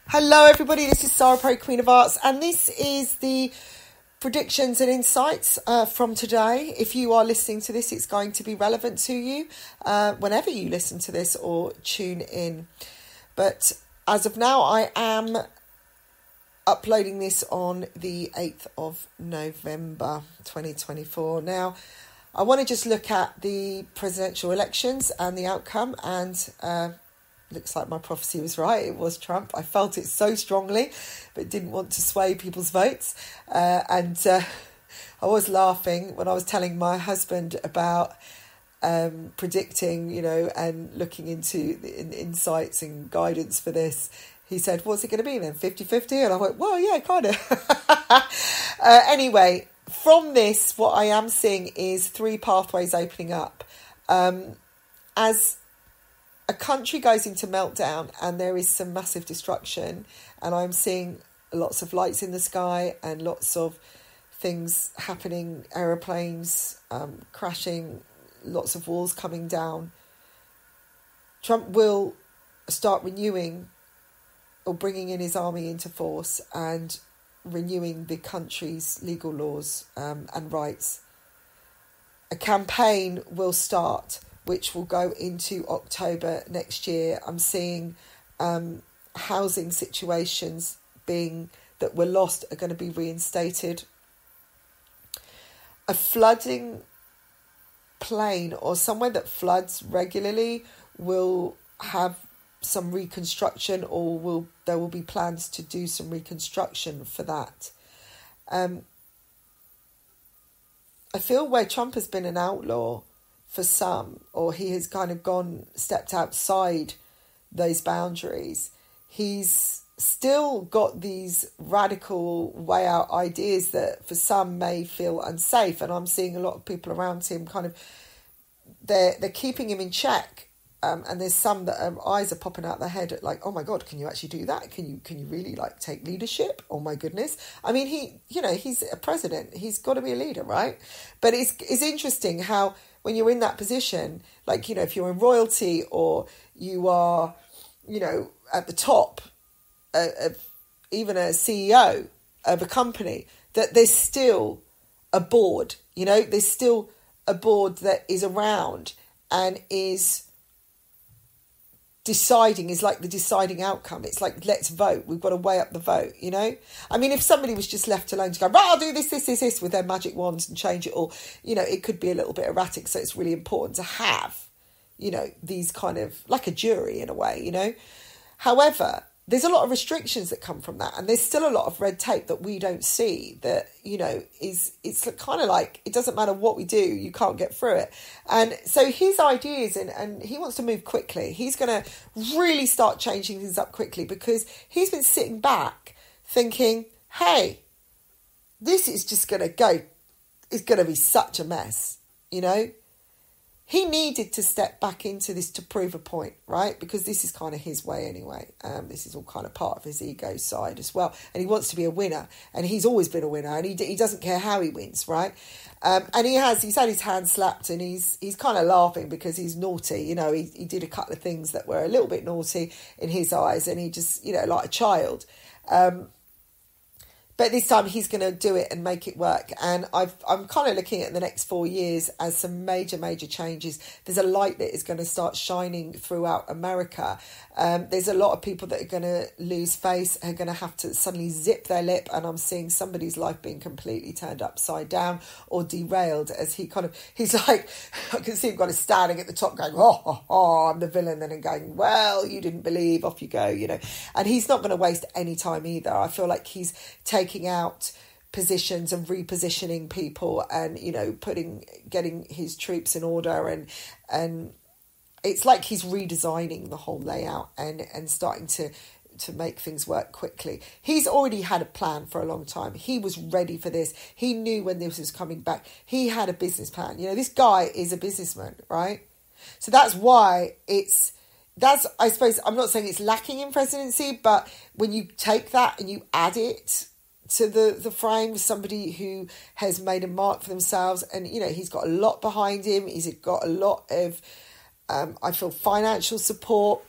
Hello everybody, this is Sara, Queen of Arts, and this is the predictions and insights from today. If you are listening to this, it's going to be relevant to you whenever you listen to this or tune in. But as of now, I am uploading this on the 8th of November 2024. Now, I want to just look at the presidential elections and the outcome, and looks like my prophecy was right. It was Trump. I felt it so strongly, but didn't want to sway people's votes. And I was laughing when I was telling my husband about predicting, and looking into the insights and guidance for this. He said, what's it going to be then, 50-50? And I went, well, yeah, kind of. Anyway, from this, what I am seeing is three pathways opening up. As a country goes into meltdown and there is some massive destruction, and I'm seeing lots of lights in the sky and lots of things happening, aeroplanes crashing, lots of walls coming down. Trump will start renewing or bringing in his army into force and renewing the country's legal laws and rights. A campaign will start which will go into October next year. I'm seeing housing situations that were lost are going to be reinstated. A flooding plain or somewhere that floods regularly will have some reconstruction, or there will be plans to do some reconstruction for that. I feel where Trump has been an outlaw for some, or he has kind of stepped outside those boundaries, he's still got these radical way out ideas that for some may feel unsafe. And I'm seeing a lot of people around him kind of, they're keeping him in check. And there's some that eyes are popping out their head at like, oh my God, can you actually do that? Can you really take leadership? Oh my goodness. I mean, he's a president. He's got to be a leader, right? But it's interesting how when you're in that position, if you're in royalty or you are, at the top of even a CEO of a company, that there's still a board, there's still a board that is around and is deciding, is like the deciding outcome. It's like, let's vote. We've got to weigh up the vote, I mean, if somebody was just left alone to go, right, I'll do this with their magic wands and change it all, it could be a little bit erratic. So it's really important to have, these kind of like a jury in a way, However, there's a lot of restrictions that come from that. And there's still a lot of red tape that we don't see that, it's kind of like, it doesn't matter what we do, you can't get through it. And so his ideas, and he wants to move quickly. He's going to really start changing things up quickly because he's been sitting back thinking, hey, this is just going to go, it's going to be such a mess, He needed to step back into this to prove a point, right? Because this is kind of his way anyway. This is all kind of part of his ego side as well. And he wants to be a winner. And he's always been a winner. And he doesn't care how he wins, right? And he's had his hand slapped, and he's kind of laughing because he's naughty. He did a couple of things that were a little bit naughty in his eyes. And he just, like a child. But this time he's going to do it and make it work. And I'm kind of looking at the next 4 years as some major, major changes. There's a light that is going to start shining throughout America. There's a lot of people that are going to lose face, are going to have to suddenly zip their lip. And I'm seeing somebody's life being completely turned upside down or derailed as he's like, I can see him kind of standing at the top going, oh, I'm the villain. And then going, well, you didn't believe, off you go, And he's not going to waste any time either. I feel like he's taking out positions and repositioning people and getting his troops in order, and it's like he's redesigning the whole layout and starting to make things work quickly. He's already had a plan for a long time. He was ready for this. He knew when this was coming back. He had a business plan. This guy is a businessman, right? So that's why I suppose, I'm not saying it's lacking in presidency, but when you take that and you add it to the frame, somebody who has made a mark for themselves, and he's got a lot behind him. He's got a lot of I feel financial support,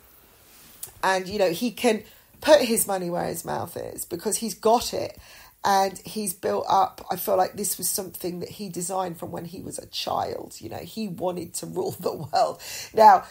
and he can put his money where his mouth is, because he's got it. And he's built up, I feel like this was something that he designed from when he was a child. You know, he wanted to rule the world. Now,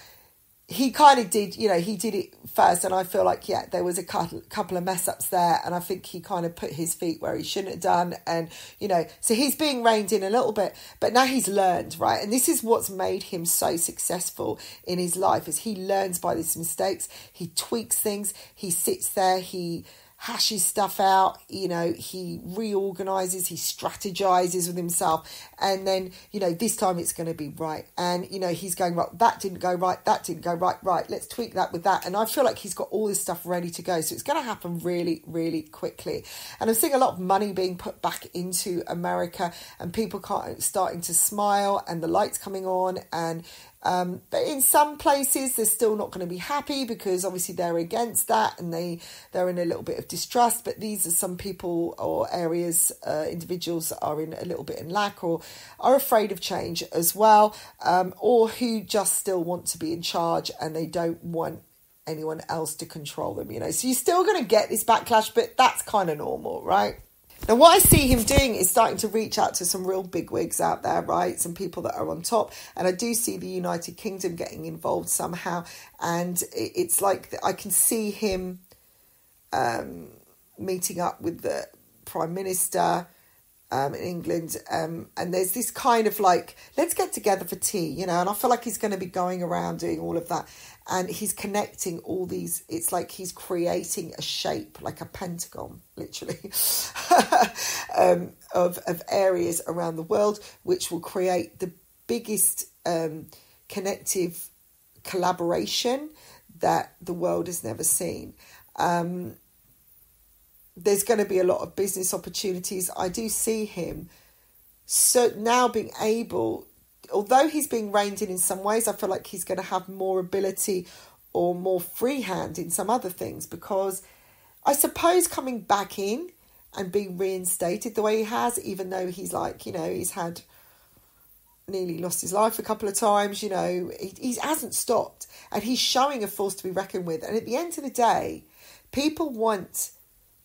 he kind of did, you know, he did it first. And I feel like, yeah, there was a couple of mess ups there. And I think he kind of put his feet where he shouldn't have done. And, you know, so he's being reined in a little bit. But now he's learned, right? And this is what's made him so successful in his life, is he learns by his mistakes. He tweaks things. He sits there. He hashes stuff out, you know, he reorganizes, he strategizes with himself, and then, you know, this time it's going to be right. And, you know, he's going, right, that didn't go right, right, let's tweak that with that. And I feel like he's got all this stuff ready to go, so it's going to happen really, really quickly. And I'm seeing a lot of money being put back into America, and people starting to smile, and the lights coming on, and but in some places they're still not going to be happy, because obviously they're against that, and they're in a little bit of distrust. But these are some people or areas, individuals that are in a little bit in lack, or are afraid of change as well, or who just still want to be in charge and they don't want anyone else to control them, you know. So you're still going to get this backlash, but that's kind of normal, right? Now, what I see him doing is starting to reach out to some real bigwigs out there, right? Some people that are on top. And I do see the United Kingdom getting involved somehow. And it's like I can see him meeting up with the Prime Minister in England. And there's this kind of like, let's get together for tea, you know. And I feel like he's going to be going around doing all of that. And he's connecting all these, it's like he's creating a shape, like a pentagon, literally, of areas around the world, which will create the biggest connective collaboration that the world has never seen. There's going to be a lot of business opportunities. I do see him so now being able, although he's being reined in some ways, I feel like he's going to have more ability or more free hand in some other things, because I suppose coming back in and being reinstated the way he has, even though he's like, you know, he's had nearly lost his life a couple of times, you know, he hasn't stopped, and he's showing a force to be reckoned with. And at the end of the day, people want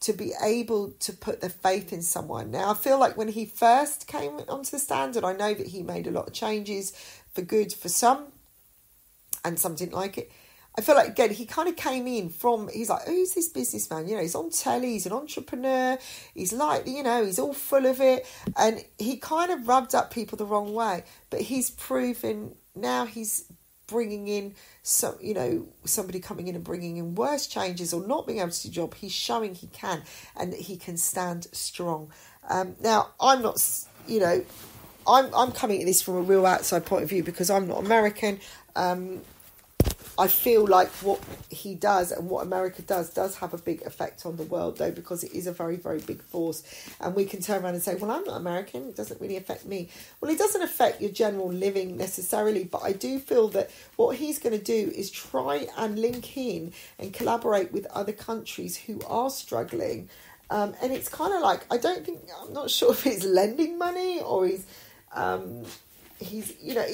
to be able to put their faith in someone. Now, I feel like when he first came onto the standard, I know that he made a lot of changes for good for some, and some didn't like it. I feel like, again, he kind of came in from, he's like, who's this businessman? You know, he's on telly, he's an entrepreneur, he's like, you know, he's all full of it. And he kind of rubbed up people the wrong way. But he's proven, now he's bringing in some, you know, somebody coming in and bringing in worse changes or not being able to do the job. He's showing he can, and that he can stand strong. Now, I'm not, you know, I'm coming at this from a real outside point of view, because I'm not American. I feel like what he does and what America does have a big effect on the world, though, because it is a very, very big force. And we can turn around and say, well, I'm not American, it doesn't really affect me. Well, it doesn't affect your general living necessarily, but I do feel that what he's going to do is try and link in and collaborate with other countries who are struggling. And it's kind of like, I'm not sure if he's lending money or he's you know,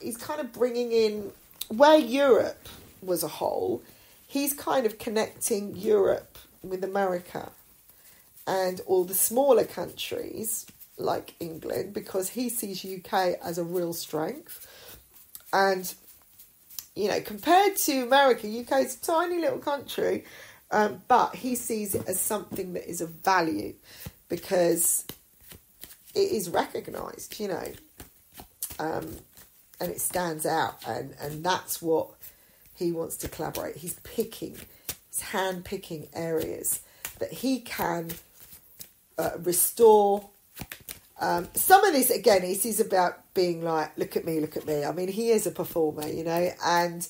he's kind of bringing in, where Europe was a whole, he's kind of connecting Europe with America and all the smaller countries like England, because he sees UK as a real strength. And, you know, compared to America, UK is a tiny little country, but he sees it as something that is of value because it is recognised, you know. And it stands out, and that's what he wants to collaborate. He's hand-picking areas that he can restore. Some of this, again, is about being like, look at me. I mean, he is a performer, you know, and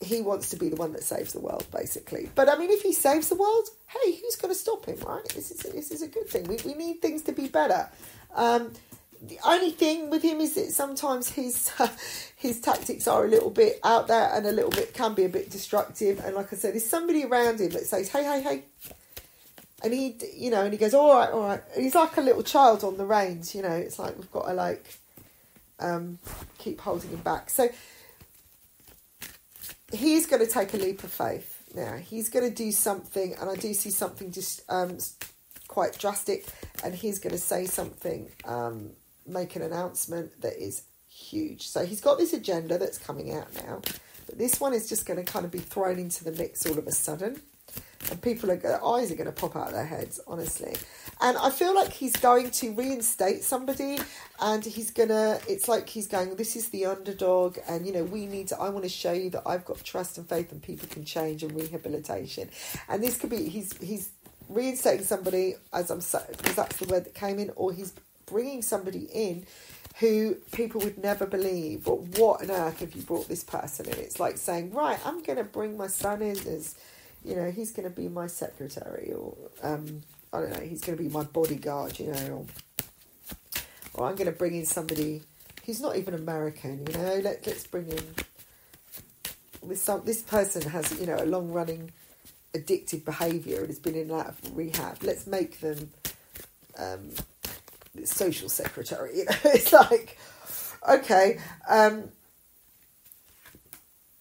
he wants to be the one that saves the world, basically. But, I mean, if he saves the world, hey, who's going to stop him, right? This is a good thing. We need things to be better. The only thing with him is that sometimes his tactics are a little bit out there and can be a bit destructive. And like I said, there's somebody around him that says, hey. And he, you know, and he goes, all right. He's like a little child on the reins, you know. It's like we've got to like keep holding him back. So he's going to take a leap of faith. Now, he's going to do something, and I do see something just quite drastic, and he's going to say something, make an announcement that is huge. So he's got this agenda that's coming out now, but this one is just going to kind of be thrown into the mix all of a sudden, and their eyes are going to pop out of their heads, honestly. And I feel like he's going to reinstate somebody, and it's like he's going, this is the underdog, and, you know, I want to show you that I've got trust and faith and people can change, and rehabilitation. And this could be, he's reinstating somebody, as I'm saying, because that's the word that came in, or he's bringing somebody in who people would never believe. But what on earth have you brought this person in? It's like saying, right, I'm going to bring my son in as, you know, he's going to be my secretary, or I don't know, he's going to be my bodyguard, you know, or I'm going to bring in somebody who's not even American, you know. Let's bring in this person has, you know, a long running addictive behaviour and has been in and out of rehab. Let's make them social secretary, you know. It's like, okay.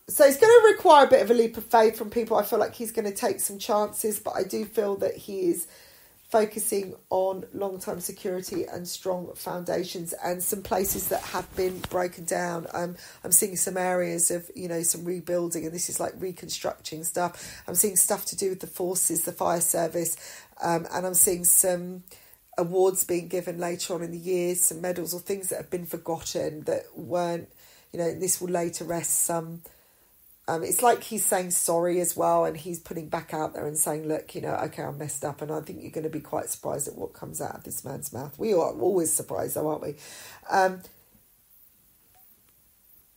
So it's going to require a bit of a leap of faith from people. I feel like he's going to take some chances, but I do feel that he is focusing on long-term security and strong foundations, and some places that have been broken down. I'm seeing some areas of, you know, some rebuilding, and this is like reconstructing stuff. I'm seeing stuff to do with the forces, the fire service, and I'm seeing some awards being given later on in the year, some medals or things that have been forgotten that weren't, you know, this will later rest some. It's like he's saying sorry as well, and he's putting back out there and saying, look, you know, okay, I messed up. And I think you're going to be quite surprised at what comes out of this man's mouth. We are always surprised though, aren't we?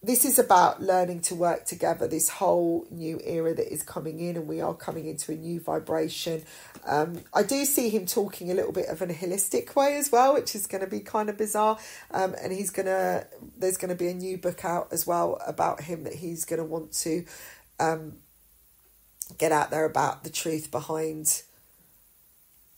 This is about learning to work together, this whole new era that is coming in, and we are coming into a new vibration. I do see him talking a little bit of an holistic way as well, which is going to be kind of bizarre. And there's going to be a new book out as well about him that he's going to want to get out there about the truth behind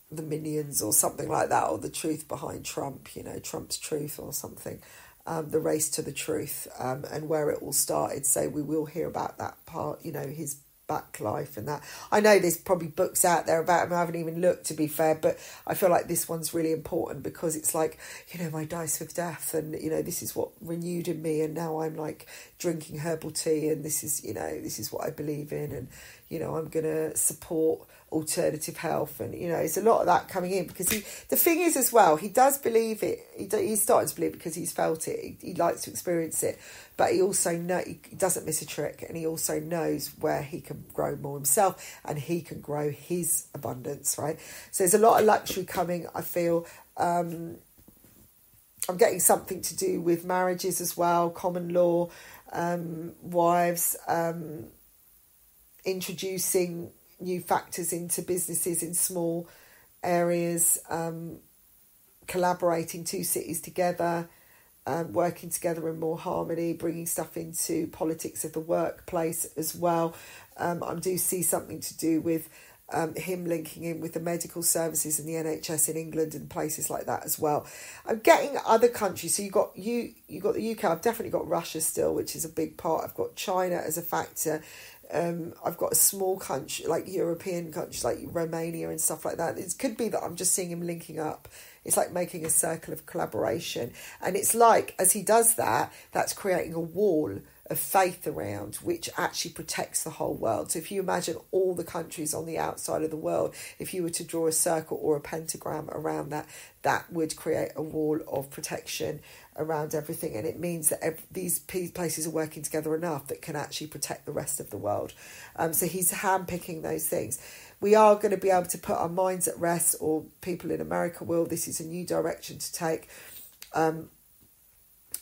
the minions or something like that, or the truth behind Trump, you know, Trump's truth or something. The race to the truth, and where it all started. So we will hear about that part, you know, his back life and that. I know there's probably books out there about him. I haven't even looked, to be fair, but I feel like this one's really important because it's like, you know, my dice with death, and, you know, this is what renewed in me, and now I'm like drinking herbal tea, and this is, you know, this is what I believe in, and, you know, I'm going to support alternative health, and, you know, it's a lot of that coming in, because the thing is as well, he does believe it. He's starting to believe it because he's felt it. He likes to experience it, but he also he doesn't miss a trick, and he also knows where he can grow more himself, and he can grow his abundance, right? So there's a lot of luxury coming, I feel. I'm getting something to do with marriages as well, common law, wives, introducing new factors into businesses in small areas, collaborating two cities together, working together in more harmony, bringing stuff into politics of the workplace as well. I do see something to do with him linking in with the medical services and the NHS in England and places like that as well. I'm getting other countries. So you got the UK. I've definitely got Russia still, which is a big part. I've got China as a factor. I've got a small country, like European countries like Romania and stuff like that. It could be that I'm just seeing him linking up. It's like making a circle of collaboration. And it's like, as he does that, that's creating a wall of faith around, which actually protects the whole world. So if you imagine all the countries on the outside of the world, if you were to draw a circle or a pentagram around that, that would create a wall of protection around everything. And it means that these places are working together enough that can actually protect the rest of the world. So he's handpicking those things. We are going to be able to put our minds at rest, or people in America will. This is a new direction to take, and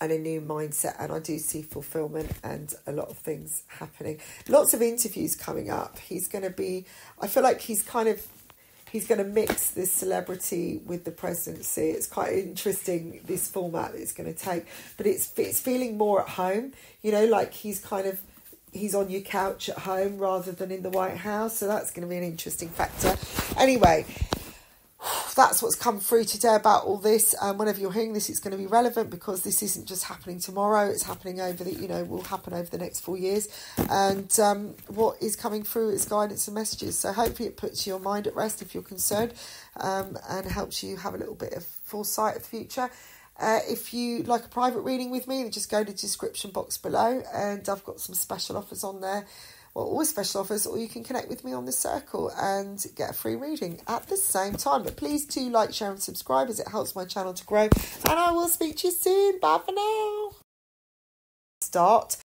a new mindset. And I do see fulfillment and a lot of things happening. Lots of interviews coming up. He's going to be, I feel like he's going to mix this celebrity with the presidency. It's quite interesting, this format that it's going to take. But it's feeling more at home, you know, like he's on your couch at home rather than in the White House. So that's going to be an interesting factor. Anyway, that's what's come through today about all this. Whenever you're hearing this, it's going to be relevant, because this isn't just happening tomorrow. It's happening will happen over the next 4 years. And what is coming through is guidance and messages. So hopefully it puts your mind at rest if you're concerned, and helps you have a little bit of foresight of the future. If you like a private reading with me, then just go to the description box below, and I've got some special offers on there. Well, always special offers, or you can connect with me on the circle and get a free reading at the same time. But please do like, share and subscribe, as it helps my channel to grow. And I will speak to you soon. Bye for now. Start.